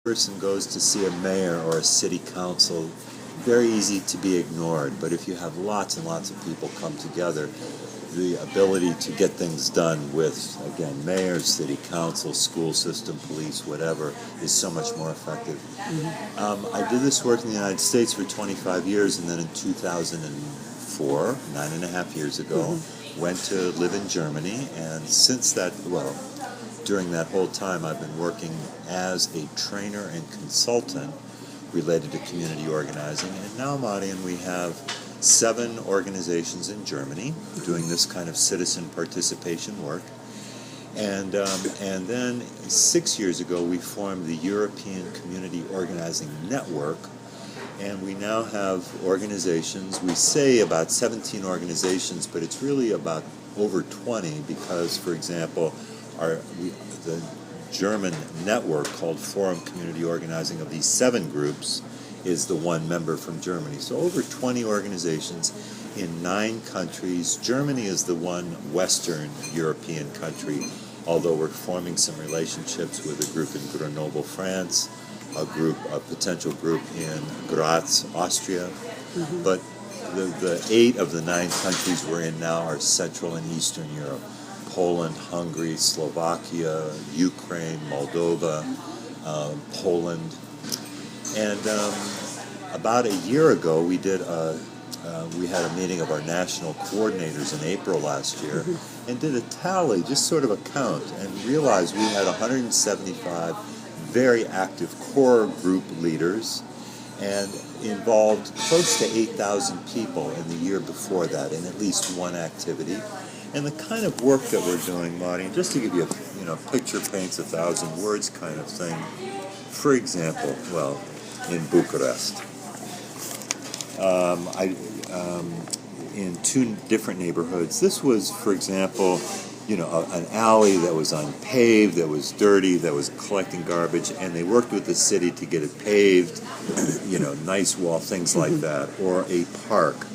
person goes to see a mayor or a city council, very easy to be ignored. But if you have lots and lots of people come together, the ability to get things done with, again, mayor, city council, school system, police, whatever, is so much more effective. I did this work in the United States for 25 years, and then in 2004, 9.5 years ago, went to live in Germany, and since that, during that whole time, I've been working as a trainer and consultant related to community organizing. And now, Marian, we have 7 organizations in Germany doing this kind of citizen participation work. And then 6 years ago, we formed the European Community Organizing Network. And we now have organizations, we say about 17 organizations, but it's really about over 20 because, for example, the German network called Forum Community Organizing of these 7 groups is the one member from Germany. So over 20 organizations in 9 countries. Germany is the one Western European country, although we're forming some relationships with a group in Grenoble, France, a potential group in Graz, Austria. But the 8 of the 9 countries we're in now are Central and Eastern Europe. Poland, Hungary, Slovakia, Ukraine, Moldova, Poland. And about a year ago, we had a meeting of our national coordinators in April last year and did a tally, just sort of a count, and realized we had 175 very active core group leaders and involved close to 8,000 people in the year before that in at least one activity. And the kind of work that we're doing, Marty, just to give you a picture paints 1,000 words kind of thing. For example, in Bucharest, in 2 different neighborhoods. This was, for example, an alley that was unpaved, that was dirty, that was collecting garbage, and they worked with the city to get it paved, nice wall, things like that. Or a park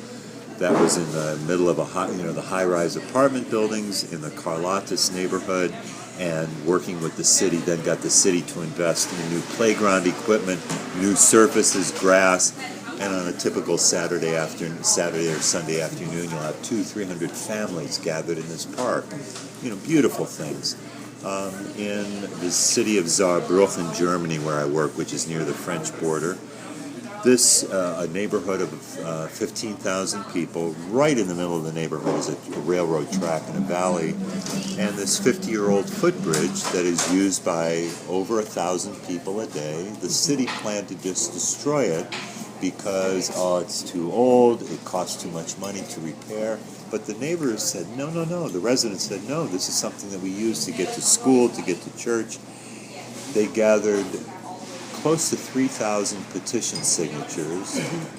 that was in the middle of the high-rise apartment buildings in the Carlatis neighborhood, and working with the city, then got the city to invest in new playground equipment, new surfaces, grass, and on a typical Saturday or Sunday afternoon, you'll have 200-300 families gathered in this park. Beautiful things. In the city of Saarbrücken, Germany, where I work, which is near the French border, a neighborhood of 15,000 people. Right in the middle of the neighborhood is a railroad track in a valley, and this 50-year-old footbridge that is used by over 1,000 people a day. The city planned to just destroy it because it's too old, it costs too much money to repair. But the neighbors said, no. The residents said, no, this is something that we use to get to school, to get to church. They gathered close to 3,000 petition signatures.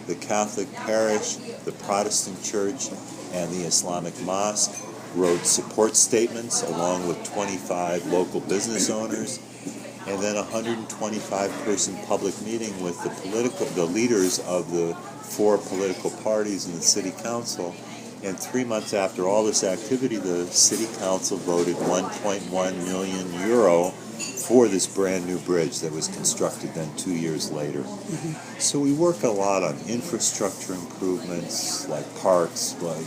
The Catholic parish, the Protestant church, and the Islamic mosque wrote support statements along with 25 local business owners, and then a 125-person public meeting with the leaders of the 4 political parties in the city council. And 3 months after all this activity, the city council voted 1.1 million euro for this brand new bridge that was constructed then 2 years later. So we work a lot on infrastructure improvements, like parks, like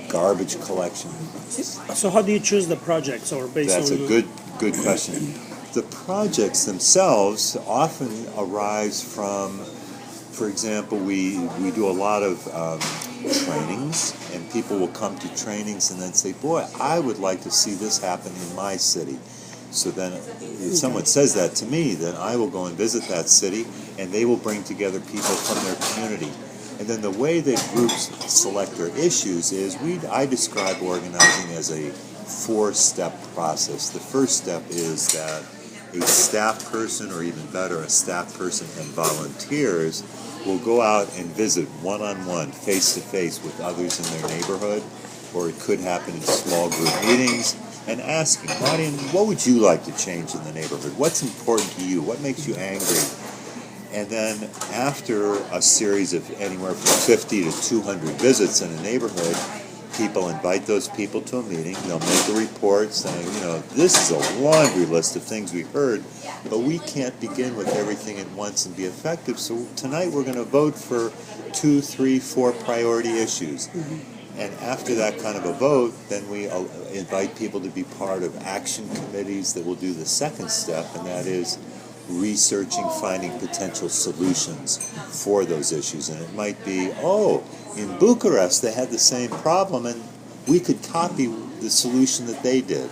garbage collection. So how do you choose the projects, or based That's on... a good question. The projects themselves often arise from, for example, we do a lot of trainings, and people will come to trainings and then say, boy, I would like to see this happen in my city. So then if someone says that to me, then I will go and visit that city, and they will bring together people from their community. And then the way that groups select their issues is, I describe organizing as a 4-step process. The first step is that a staff person, or even better, a staff person and volunteers will go out and visit one-on-one, face-to-face with others in their neighborhood, or it could happen in small group meetings, and asking, Marian, what would you like to change in the neighborhood? What's important to you? What makes you angry? And then after a series of anywhere from 50 to 200 visits in a neighborhood, people invite those people to a meeting. They'll make a report saying, this is a laundry list of things we heard, but we can't begin with everything at once and be effective. So tonight we're going to vote for 2, 3, 4 priority issues. And after that kind of a vote, then we invite people to be part of action committees that will do the second step, and that is researching, finding potential solutions for those issues. And it might be, in Bucharest they had the same problem and we could copy the solution that they did,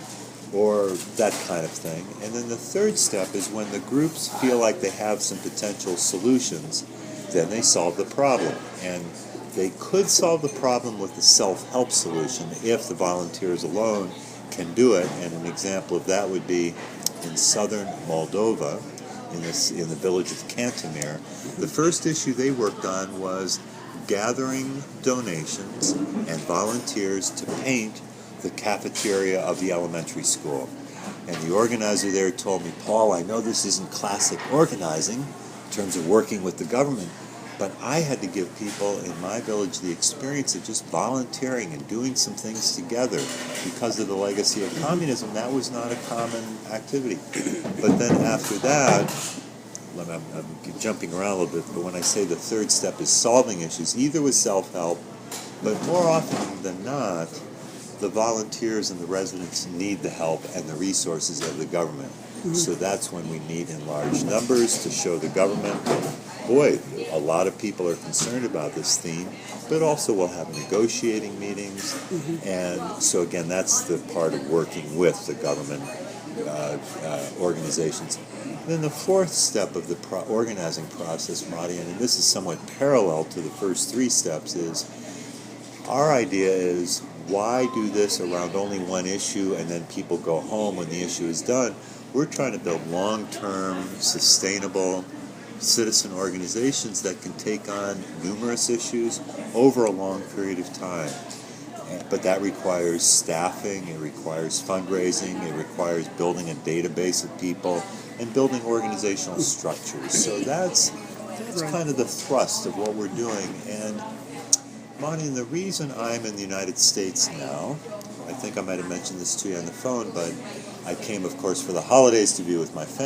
or that kind of thing. And then the third step is when the groups feel like they have some potential solutions, then they solve the problem. And they could solve the problem with the self-help solution if the volunteers alone can do it. And an example of that would be in southern Moldova, in the village of Cantemir. The first issue they worked on was gathering donations and volunteers to paint the cafeteria of the elementary school. And the organizer there told me, Paul, I know this isn't classic organizing in terms of working with the government, but I had to give people in my village the experience of just volunteering and doing some things together. Because of the legacy of communism, that was not a common activity. But then after that, I'm jumping around a little bit, but when I say the third step is solving issues, either with self-help, but more often than not, the volunteers and the residents need the help and the resources of the government. So that's when we meet in large numbers to show the government, boy, a lot of people are concerned about this theme, but also we'll have negotiating meetings. And so again, that's the part of working with the government organizations. And then the fourth step of the organizing process, Marian, and this is somewhat parallel to the first 3 steps, is our idea is, why do this around only one issue and then people go home when the issue is done? We're trying to build long-term, sustainable citizen organizations that can take on numerous issues over a long period of time. But that requires staffing, it requires fundraising, it requires building a database of people, and building organizational structures. So that's kind of the thrust of what we're doing. And Monty, the reason I'm in the United States now, I think I might have mentioned this to you on the phone, but I came, of course, for the holidays to be with my family.